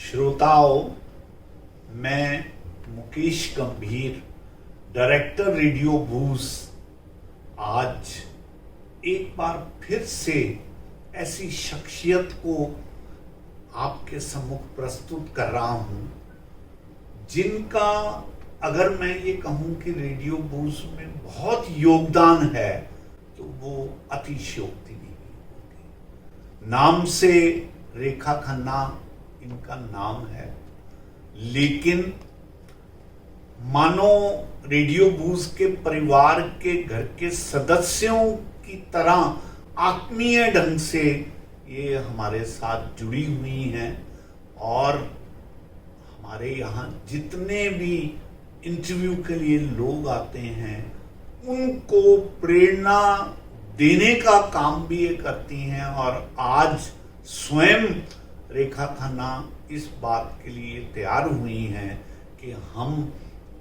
श्रोताओं, मैं मुकेश गंभीर, डायरेक्टर रेडियो बूज, आज एक बार फिर से ऐसी शख्सियत को आपके सम्मुख प्रस्तुत कर रहा हूं जिनका अगर मैं ये कहूं कि रेडियो बूज में बहुत योगदान है तो वो अतिशयोक्ति नहीं होगी। नाम से रेखा खन्ना इनका नाम है, लेकिन मानो रेडियो बूज के परिवार के घर के सदस्यों की तरह आत्मीय ढंग से ये हमारे साथ जुड़ी हुई हैं और हमारे यहाँ जितने भी इंटरव्यू के लिए लोग आते हैं उनको प्रेरणा देने का काम भी ये करती हैं। और आज स्वयं रेखा खन्ना इस बात के लिए तैयार हुई हैं कि हम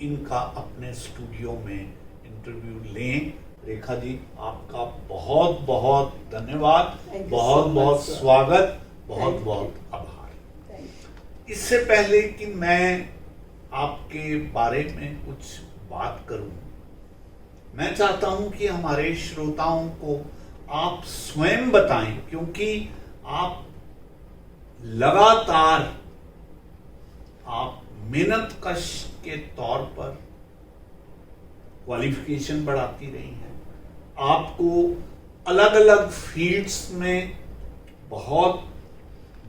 इनका अपने स्टूडियो में इंटरव्यू लें। रेखा जी, आपका बहुत बहुत धन्यवाद, बहुत बहुत स्वागत, बहुत बहुत आभार। इससे पहले कि मैं आपके बारे में कुछ बात करूं, मैं चाहता हूं कि हमारे श्रोताओं को आप स्वयं बताएं, क्योंकि आप लगातार आप मेहनतकश के तौर पर क्वालिफिकेशन बढ़ाती रही हैं। आपको अलग अलग फील्ड्स में बहुत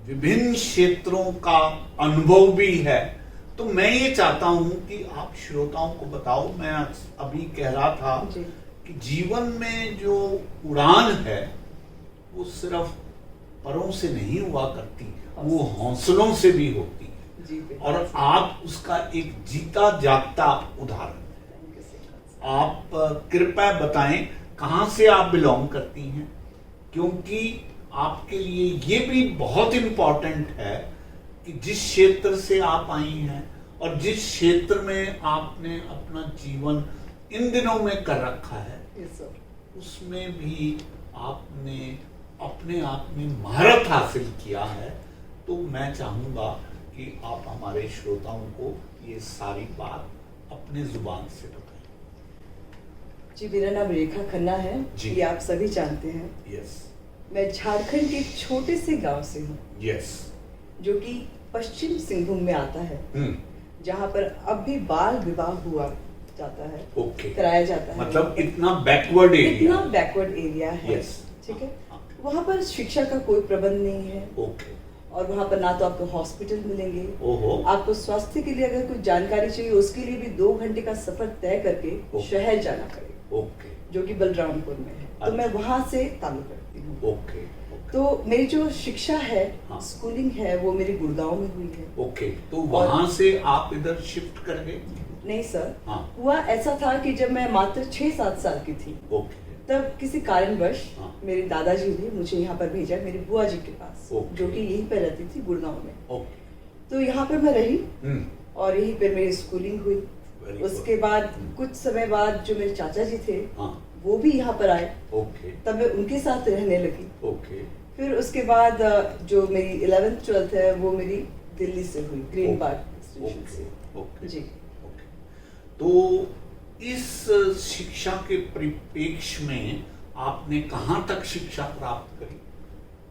विभिन्न क्षेत्रों का अनुभव भी है। तो मैं ये चाहता हूं कि आप श्रोताओं को बताओ, मैं अभी कह रहा था कि जीवन में जो उड़ान है वो सिर्फ परों से नहीं हुआ करती, वो हौसलों से भी होती है और आप उसका एक जीता जागता उदाहरण है। आप कृपया बताएं कहां से आप बिलोंग करती हैं, क्योंकि आपके लिए ये भी बहुत इंपॉर्टेंट है कि जिस क्षेत्र से आप आई हैं और जिस क्षेत्र में आपने अपना जीवन इन दिनों में कर रखा है, उसमें भी आपने अपने आप में महारत हासिल किया है। तो मैं चाहूंगा कि आप हमारे श्रोताओं को ये सारी बात अपने जुबान से बताएं। जी, मेरा नाम रेखा खन्ना है, ये आप सभी जानते हैं। यस। मैं झारखंड के एक छोटे से गांव से हूँ। यस। जो कि पश्चिम सिंहभूम में आता है, जहाँ पर अब भी बाल विवाह हुआ जाता है, कराया जाता है। मतलब इतना बैकवर्ड एरिया है। ठीक है। वहाँ पर शिक्षा का कोई प्रबंध नहीं है। और वहाँ पर ना तो आपको हॉस्पिटल मिलेंगे, आपको स्वास्थ्य के लिए अगर कोई जानकारी चाहिए उसके लिए भी 2 घंटे का सफर तय करके शहर जाना पड़ेगा, जो कि बलरामपुर में है। तो मैं वहाँ से ताल्लुक रखती हूँ। तो मेरी जो शिक्षा है, स्कूलिंग है, वो मेरी गुड़गांव में हुई है। तो वहाँ से आप इधर शिफ्ट कर गए? नहीं सर, हुआ ऐसा था कि जब मैं मात्र 6-7 साल की थी, तब किसी कारणवश मेरे दादाजी ने मुझे यहाँ पर भेजा मेरी बुआ जी के पास, जो कि यहीं पर रहती थी गुड़गांव में। तो यहाँ पर मैं रही और यहीं पर मेरी स्कूलिंग हुई। उसके बाद कुछ समय बाद जो मेरे चाचा जी थे, वो भी यहाँ पर आए। तब मैं उनके साथ रहने लगी। फिर उसके बाद जो मेरी 11th 12th है वो मेरी दिल्ली से हुई, ग्रीन पार्क से। जी। तो इस शिक्षा के परिप्रेक्ष्य में आपने कहाँ तक शिक्षा प्राप्त करी?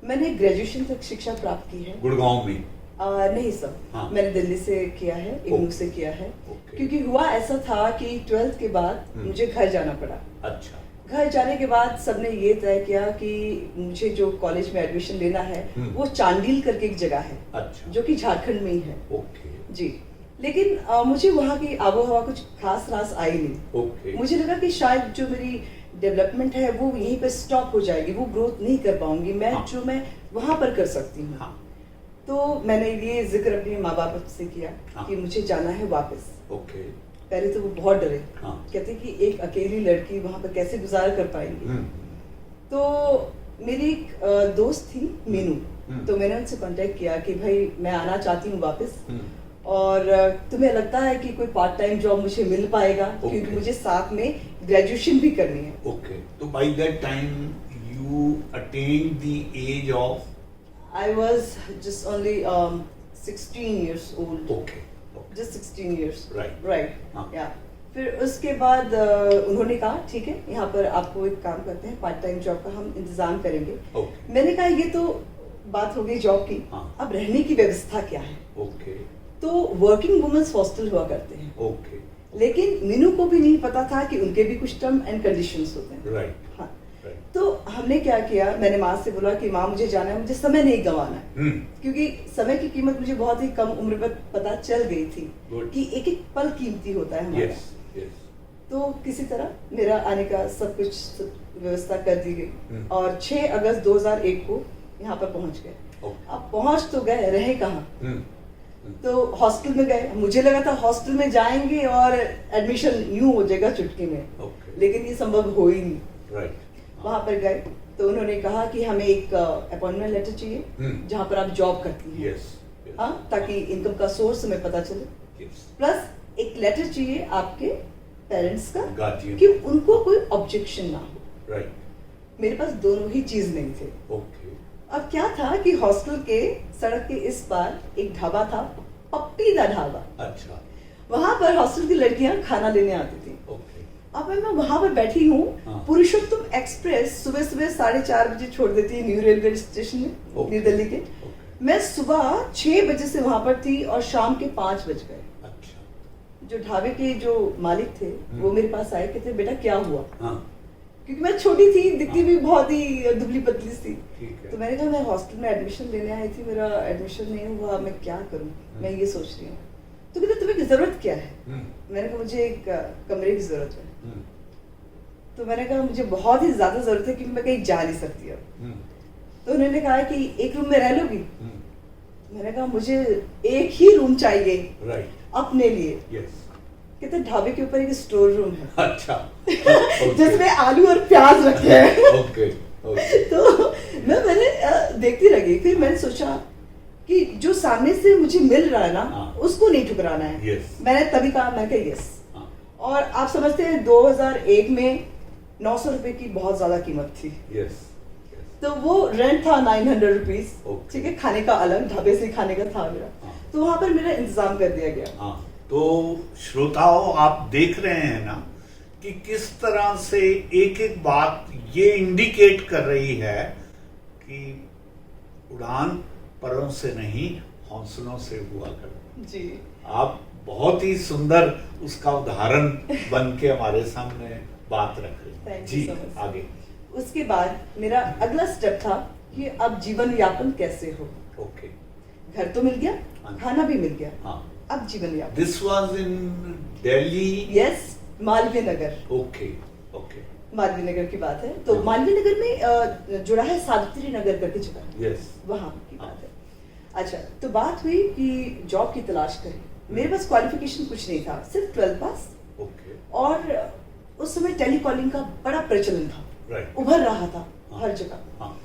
मैंने ग्रेजुएशन तक शिक्षा प्राप्त की है। गुड़गांव में? नहीं सर, मैंने दिल्ली से किया है, इग्नू से किया है। क्योंकि हुआ ऐसा था कि 12th के बाद मुझे घर जाना पड़ा। अच्छा। घर जाने के बाद सबने ये तय किया कि मुझे जो कॉलेज में एडमिशन लेना है वो चांडील करके एक जगह है। अच्छा। जो कि झारखंड में ही है। जी। लेकिन मुझे वहाँ की आबोहवा कुछ खास रास आई नहीं। मुझे लगा कि शायद जो मेरी डेवलपमेंट है वो यहीं पे स्टॉप हो जाएगी, वो ग्रोथ नहीं कर पाऊंगी मैं, जो मैं वहाँ पर कर सकती हूँ। तो मैंने ये जिक्र अपने माँ बाप से किया कि मुझे जाना है वापस। पहले तो वो बहुत डरे, कहते कि एक अकेली लड़की वहाँ पर कैसे गुजारा कर पाएंगी। तो मेरी एक दोस्त थी मीनू, तो मैंने उनसे कांटेक्ट किया कि भाई मैं आना चाहती हूँ वापस, और तुम्हें लगता है कि कोई पार्ट टाइम जॉब मुझे मिल पाएगा? क्योंकि मुझे साथ में ग्रेजुएशन भी करनी है। तो by that time you attend the age of? I was just only 16 years old. Okay. Just 16 years. Right. Right. हाँ. Yeah. फिर उसके बाद उन्होंने कहा ठीक है, यहाँ पर आपको एक काम करते हैं, पार्ट टाइम जॉब का हम इंतजाम करेंगे. Okay. मैंने कहा ये तो बात हो गई जॉब की. हाँ. अब रहने की व्यवस्था क्या है? Okay. तो वर्किंग वुमेन्स हॉस्टल हुआ करते हैं. Okay. लेकिन मीनू को भी नहीं पता था कि उनके भी कुछ टर्म एंड कंडीशंस होते हैं. Right. हाँ. Right. तो हमने क्या किया, मैंने माँ से बोला कि माँ मुझे जाना है, मुझे समय नहीं गंवाना है. क्योंकि समय की कीमत मुझे बहुत ही कम उम्र में पता चल गई थी. Good. कि एक एक पल कीमती होता है हमारा. Yes. Yes. तो किसी तरह मेरा आने का सब कुछ व्यवस्था कर दी गई और 6 अगस्त 2001 को यहाँ पर पहुँच गए. Okay. अब पहुँच तो गए, रहे कहाँ? तो हॉस्टल में गए. मुझे लगा था हॉस्टल में जाएंगे और एडमिशन यूं हो जाएगा चुटकी में. Okay. लेकिन ये संभव हो ही नहीं. Right. वहां पर गए तो उन्होंने कहा कि हमें एक अपॉइंटमेंट लेटर चाहिए जहां पर आप जॉब करती हैं. Yes. Yes. हाँ, ताकि इनकम का सोर्स हमें पता चले. Yes. प्लस एक लेटर चाहिए आपके पेरेंट्स का Guardian. कि उनको कोई ऑब्जेक्शन ना हो. Right. मेरे पास दोनों ही चीज नहीं थे. Okay. अब क्या था कि हॉस्टल के सड़क के इस पार एक ढाबा था, पप्पी दा ढाबा. अच्छा. वहां पर हॉस्टल की लड़कियां खाना लेने आती थी. Okay. अब मैं वहां पर बैठी हूँ. हाँ. पुरुषोत्तम एक्सप्रेस सुबह सुबह 4:30 बजे छोड़ देती है न्यू रेलवे स्टेशन में. Okay. न्यू दिल्ली के. Okay. मैं सुबह 6 बजे से वहां पर थी और शाम के 5 बज गए. अच्छा. जो ढाबे के जो मालिक थे वो मेरे पास आए, कहते बेटा क्या हुआ? हाँ. क्योंकि मैं छोटी थी, दिखती भी बहुत ही दुबली पतली थी. ठीक है. तो मैंने कहा मैं हॉस्टल में एडमिशन लेने आई थी, मेरा एडमिशन नहीं हुआ, मैं क्या करूं, मैं ये सोच रही हूँ. तो कहते तुम्हें जरूरत क्या है? मैंने कहा मुझे एक कमरे की जरूरत है. तो मैंने कहा मुझे बहुत ही ज्यादा जरूरत है क्योंकि मैं कहीं जा नहीं सकती अब. तो उन्होंने कहा कि एक रूम में रह लोगी? मैंने कहा मुझे एक ही रूम चाहिए. Right. अपने लिए. Yes. कहते ढाबे के ऊपर एक स्टोर रूम है. अच्छा. Okay. जिसमें आलू और प्याज रखे हैं. Okay. Okay. तो मैंने देखती रह गई. फिर मैंने सोचा कि जो सामने से मुझे मिल रहा है ना, हाँ. उसको नहीं ठुकराना है. Yes. मैंने तभी कहा, मैं कहा यस. हाँ. और आप समझते हैं 2001 में 900 रुपए की बहुत ज्यादा कीमत थी. Yes. तो वो रेंट था 900 रुपीज. Okay. ठीक है, खाने का अलग, ढाबे से खाने का था मेरा. हाँ. तो वहां पर मेरा इंतजाम कर दिया गया. हाँ. तो श्रोताओं, आप देख रहे हैं ना कि किस तरह से एक एक बात ये इंडिकेट कर रही है कि उड़ान परों से नहीं हौसलों से हुआ करती. जी. आप बहुत ही सुंदर उसका उदाहरण बन के हमारे सामने बात रख रहे हैं. Thank you ji so much. आगे. उसके बाद मेरा अगला स्टेप था कि अब जीवन यापन कैसे हो. ओके. घर तो मिल गया, हाँ. खाना भी मिल गया. हाँ. अब जीवन यापन. This was in Delhi. Yes, Malviya Nagar. Okay. Okay. Malviya Nagar की बात है. तो हाँ. मालवीय नगर में जुड़ा है सावित्री नगर करके जगह. यस. वहां की बात है. अच्छा, तो बात हुई कि जॉब की तलाश करें. मेरे पास क्वालिफिकेशन कुछ नहीं था, सिर्फ 12 पास. ओके. और उस समय टेलीकॉलिंग का बड़ा प्रचलन था. राइट. उभर रहा था हाँ. हर जगह. हाँ.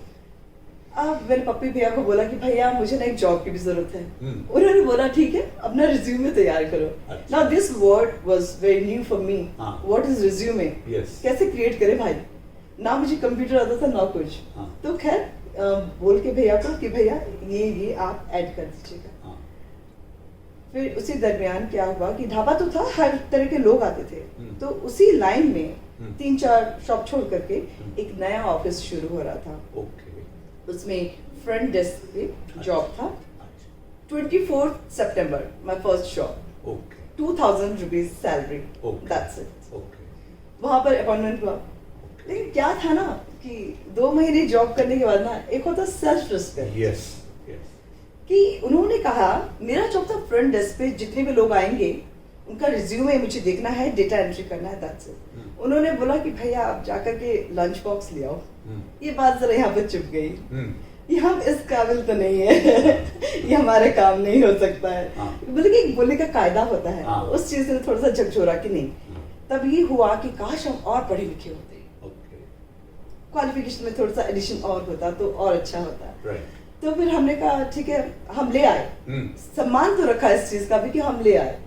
अब मैंने पप्पी भैया को बोला कि भैया मुझे ना एक जॉब की भी जरूरत है. हम्म. उन्होंने बोला ठीक है, अपना रिज्यूमे तैयार करो. अच्छा. Now this word was very new for me. हाँ. What is resume? यस. कैसे क्रिएट करे भाई? ना मुझे कंप्यूटर आता था ना कुछ. हाँ. तो खैर बोल के भैया को कि भैया ये आप ऐड कर दीजिएगा. हाँ. फिर उसी दरमियान क्या हुआ कि ढाबा तो था, हर तरह के लोग आते थे. तो उसी लाइन में 3-4 शॉप छोड़ करके एक नया ऑफिस शुरू हो रहा था. ओके. उसमें फ्रंट डेस्क पे जॉब था. अच्छा. 24 सितंबर my first job. Okay. 2000 rupees salary. Okay. That's it. Okay. वहां पर अपॉइंटमेंट हुआ. लेकिन क्या था ना कि 2 महीने जॉब करने के बाद ना एक होता सेल्फ रिस्पेक्ट. यस. यस. कि उन्होंने कहा, मेरा जॉब था फ्रंट डेस्क पे, जितने भी लोग आएंगे उनका रिज्यूमे मुझे देखना है, डेटा एंट्री करना है. That's it. उन्होंने बोला कि भैया आप जाकर के लंच बॉक्स ले आओ. ये बात जरा यहाँ पे चुप गई. ये हम इस काबिल तो नहीं है. ये हमारे काम नहीं हो सकता है. हाँ. बोले कि बोलने का कायदा होता है. हाँ. उस चीज से थोड़ा सा झकझोरा कि नहीं. तब ये हुआ कि काश हम और पढ़े लिखे होते, ओके. क्वालिफिकेशन में थोड़ा सा एडिशन और होता तो और अच्छा होता. राइट. तो फिर हमने कहा ठीक है, हम ले आए. सम्मान तो रखा इस चीज का भी कि हम ले आए.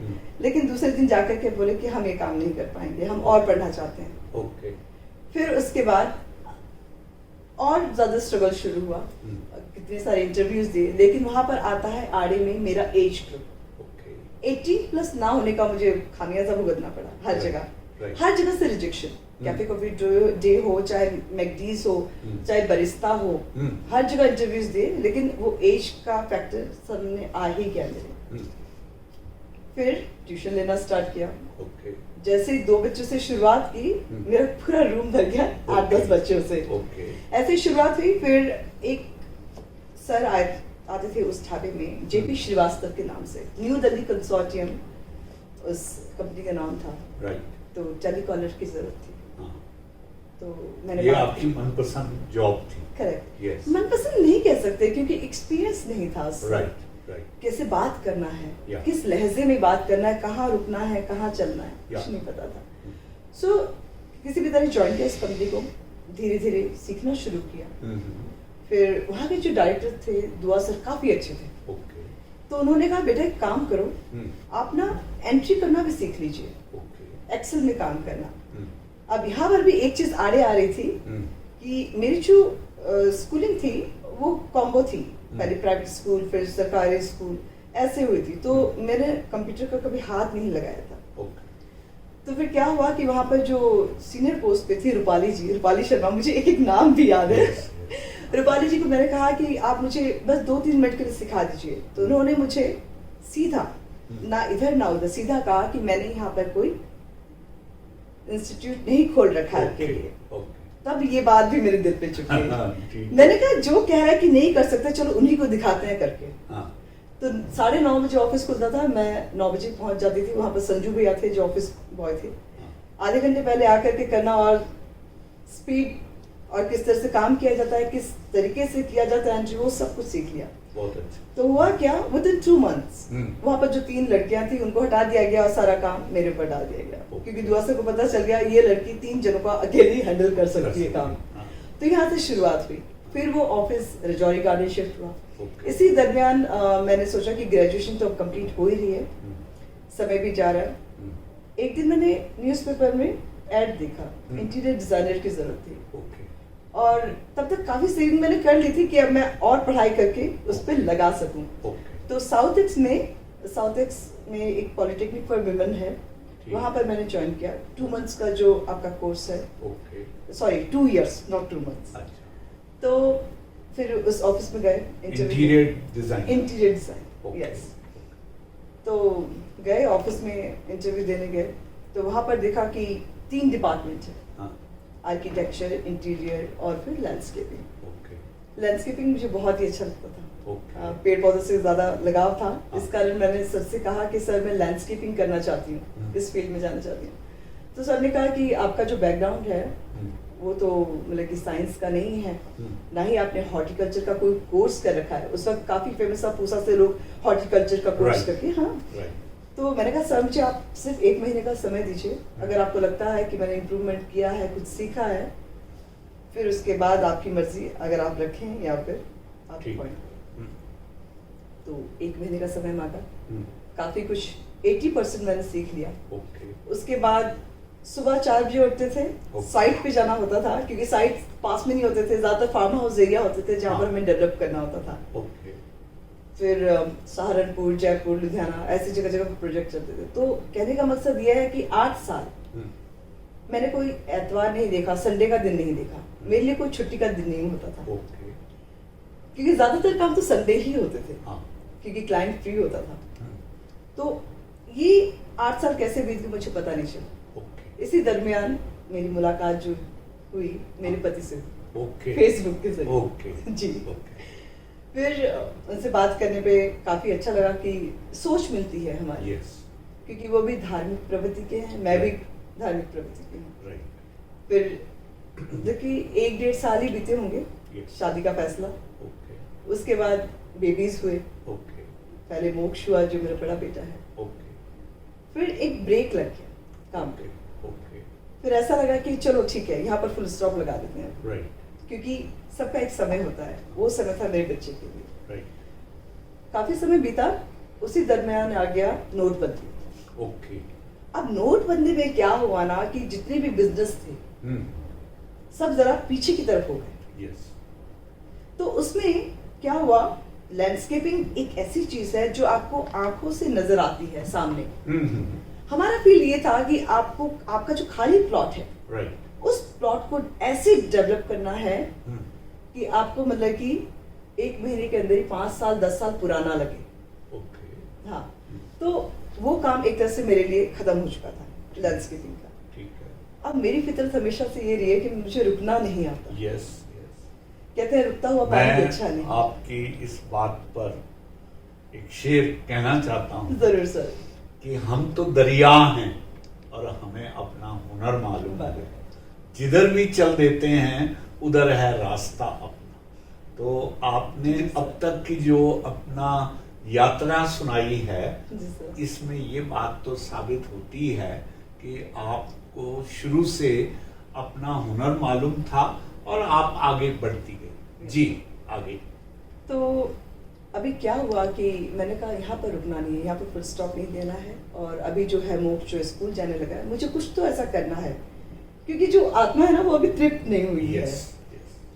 लेकिन दूसरे दिन जाकर के बोले कि हम ये काम नहीं कर पाएंगे, हम और पढ़ना चाहते हैं. ओके. फिर उसके बाद और ज्यादा स्ट्रगल शुरू हुआ, कितने सारे इंटरव्यूज दिए, लेकिन वहां पर आता है आड़े में मेरा एज ग्रुप। 18+ ना होने का मुझे खामियाजा भुगतना पड़ा हर जगह, हर जगह से रिजेक्शन। कैफे कॉफी डे हो, चाहे मैकडीज हो, चाहे बरिस्ता हो, हर जगह इंटरव्यूज दिए, लेकिन वो एज का फैक्टर सामने आ ही गया मेरे। फिर ट्यूशन लेना स्टार्ट किया। जैसे ही 2 बच्चों से शुरुआत की, मेरा पूरा रूम भर गया 8-10 बच्चों से। ऐसे शुरुआत हुई। फिर एक सर आते थे उस ढाबे में, जेपी श्रीवास्तव के नाम से, न्यू दिल्ली कंसोर्टियम उस कंपनी का नाम था। तो टेलीकॉलर की जरूरत थी। तो मैंने ये आपकी मनपसंद जॉब थी? करेक्ट। मनपसंद नहीं कह सकते, क्योंकि एक्सपीरियंस नहीं था उससे। कैसे बात करना है, किस लहजे में बात करना है, कहाँ रुकना है, कहाँ चलना है, कुछ नहीं पता था। सो किसी भी तरह ज्वाइन किया इस कंपनी को, धीरे धीरे सीखना शुरू किया। फिर वहाँ के जो डायरेक्टर थे, दुआ सर, काफी अच्छे थे। तो उन्होंने कहा, बेटा एक काम करो, आप ना एंट्री करना भी सीख लीजिए, एक्सेल में काम करना। अब यहाँ पर भी एक चीज आड़े आ रही थी कि मेरी जो स्कूलिंग थी वो कॉम्बो थी, पहले प्राइवेट स्कूल फिर सरकारी स्कूल ऐसे हुई थी, तो मैंने कंप्यूटर का कभी हाथ नहीं लगाया था। तो फिर क्या हुआ कि वहाँ पर जो सीनियर पोस्ट पे थी रूपाली शर्मा, मुझे एक एक नाम भी याद है। रूपाली जी को मैंने कहा कि आप मुझे बस 2-3 मिनट के लिए सिखा दीजिए। तो उन्होंने मुझे सीधा, ना इधर ना उधर, सीधा कहा कि मैंने यहाँ पर कोई इंस्टीट्यूट नहीं खोल रखा है आपके लिए। तब ये बात भी मेरे दिल पे चुकी है। मैंने कहा, जो कह रहा है कि नहीं कर सकते, चलो उन्हीं को दिखाते हैं करके। तो 9:30 बजे ऑफिस खुलता था, मैं 9 बजे पहुंच जाती थी। वहां पर संजू भैया थे जो ऑफिस बॉय थे। आधे घंटे पहले आकर के करना, और स्पीड और किस तरह से काम किया जाता है, किस तरीके से किया जाता है एंट्री, वो सब कुछ सीख लिया। बहुत अच्छा। तो हुआ क्या, विदिन 2 मंथ्स वहां पर जो 3 लड़कियां थी उनको हटा दिया गया और सारा काम मेरे ऊपर डाल दिया गया, क्योंकि दुआ से को पता चल गया ये लड़की 3 जनों का अकेली हैंडल कर सकती है काम। तो यहाँ से शुरुआत हुई। फिर वो ऑफिस रजौरी गार्डन शिफ्ट हुआ। इसी दरमियान मैंने सोचा कि ग्रेजुएशन तो कंप्लीट हो ही रही है, समय भी जा रहा है। एक दिन मैंने न्यूज़पेपर में एड देखा, इंटीरियर डिजाइनर की जरूरत थी, और तब तक काफी सेविंग मैंने कर ली थी कि अब मैं और पढ़ाई करके उस पर लगा सकूं। तो साउथ एक्स में एक पॉलिटेक्निक फॉर विमेन है, वहां पर मैंने ज्वाइन किया। 2 मंथ्स का जो आपका कोर्स है, सॉरी 2 इयर्स नॉट 2 मंथ्स। तो फिर उस ऑफिस में गए, इंटीरियर डिजाइन, यस। तो गए ऑफिस में, इंटरव्यू देने गए, तो वहां पर देखा कि 3 डिपार्टमेंट है, आर्किटेक्चर, इंटीरियर और फिर लैंडस्केपिंग। लैंडस्केपिंग मुझे बहुत ही अच्छा लगता था। पेड़ पौधों से ज्यादा लगाव था, इस कारण मैंने सर से कहा कि सर मैं लैंडस्केपिंग करना चाहती हूँ, इस फील्ड में जाना चाहती हूँ। तो सर ने कहा कि आपका जो बैकग्राउंड है वो तो मतलब कि साइंस का नहीं है, ना ही आपने हॉर्टिकल्चर का कोई कोर्स कर रखा है। उस वक्त काफी फेमस था, पूसा से लोग हॉर्टिकल्चर का कोर्स करके। हाँ, तो मैंने कहा सर मुझे आप सिर्फ 1 महीने का समय दीजिए, अगर आपको लगता है कि मैंने इम्प्रूवमेंट किया है, कुछ सीखा है, फिर उसके बाद आपकी मर्जी, अगर आप रखें या फिर आप पॉइंट। तो 1 महीने का समय मांगा, काफी कुछ 80% मैंने सीख लिया। उसके बाद सुबह 4 बजे उठते थे, साइट पे जाना होता था, क्योंकि साइट पास में नहीं होते थे, ज्यादातर फार्म हाउस एरिया होते थे जहाँ पर हमें डेवलप करना होता था। फिर सहारनपुर, जयपुर, लुधियाना, ऐसी जगह जगह प्रोजेक्ट चलते थे। तो कहने का मकसद यह है कि 8 साल मैंने कोई एतवार नहीं देखा, संडे का दिन नहीं देखा, मेरे लिए कोई छुट्टी का दिन नहीं होता था। क्योंकि ज्यादातर काम तो संडे ही होते थे, क्योंकि क्लाइंट फ्री होता था। तो ये 8 साल कैसे बीत गए मुझे पता नहीं चला। इसी दरमियान मेरी मुलाकात जो हुई मेरे पति से, फेसबुक के जरिए। जी। फिर उनसे बात करने पे काफी अच्छा लगा कि सोच मिलती है हमारी, क्योंकि वो भी धार्मिक प्रवृत्ति के हैं, मैं भी धार्मिक प्रवृत्ति की हूँ। फिर देखिए 1-1.5 साल ही बीते होंगे शादी का फैसला। उसके बाद बेबीज हुए। पहले मोक्ष हुआ जो मेरा बड़ा बेटा है। फिर एक ब्रेक लग गया काम पे। फिर ऐसा लगा कि चलो ठीक है, यहाँ पर फुल स्टॉप लगा देते हैं, क्योंकि सबका एक समय होता है, वो समय था मेरे बच्चे के लिए। काफी समय बीता, उसी दरमियान आ गया नोटबंदी। अब नोटबंदी में क्या हुआ ना कि जितने भी बिजनेस थे सब जरा पीछे की तरफ हो गए। यस। तो उसमें क्या हुआ, लैंडस्केपिंग एक ऐसी चीज है जो आपको आंखों से नजर आती है सामने। हमारा फील ये था कि आपको आपका जो खाली प्लॉट है, राइट, उस प्लॉट को ऐसे डेवलप करना है कि आपको मतलब कि 1 महीने के अंदर ही 5 साल 10 साल पुराना लगे। ओके, हाँ, तो वो काम एक तरह से मेरे लिए खत्म हो चुका था लैंडस्केपिंग का। ठीक है। अब मेरी फितरत हमेशा से ये रही है कि मुझे रुकना नहीं आता। यस, कहते हैं रुकता हुआ पानी अच्छा मैं नहीं। आपकी इस बात पर एक शेर कहना चाहता हूँ जरूर सर। कि हम तो दरिया हैं और हमें अपना हुनर मालूम है, जिधर भी चल देते हैं उधर है रास्ता अपना। तो आपने अब तक की जो अपना यात्रा सुनाई है, इसमें ये बात तो साबित होती है कि आपको शुरू से अपना हुनर मालूम था और आप आगे बढ़ती गई। जी, आगे। तो अभी क्या हुआ कि मैंने कहा यहाँ पर रुकना नहीं है, यहाँ पर फुल स्टॉप नहीं देना है। और अभी जो है मोक्ष जो स्कूल जाने लगा है, मुझे कुछ तो ऐसा करना है, क्योंकि जो आत्मा है ना वो अभी तृप्त नहीं हुई है।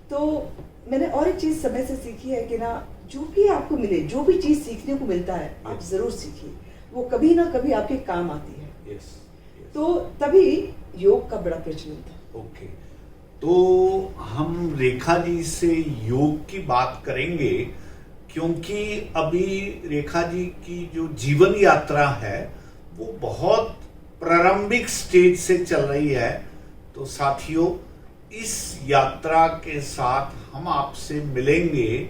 तो मैंने और एक चीज समय से सीखी है कि ना, जो भी आपको मिले, जो भी चीज सीखने को मिलता है आप जरूर सीखिए, वो कभी ना कभी आपके काम आती है। तो तभी योग का बड़ा प्रचलन था। ओके, तो हम रेखा जी से योग की बात करेंगे, क्योंकि अभी रेखा जी की जो जीवन यात्रा है वो बहुत प्रारंभिक स्टेज से चल रही है। तो साथियों, इस यात्रा के साथ हम आपसे मिलेंगे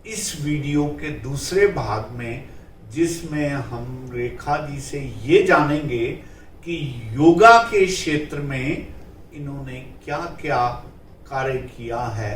इस वीडियो के दूसरे भाग में, जिसमें हम रेखा जी से ये जानेंगे कि योगा के क्षेत्र में इन्होंने क्या क्या कार्य किया है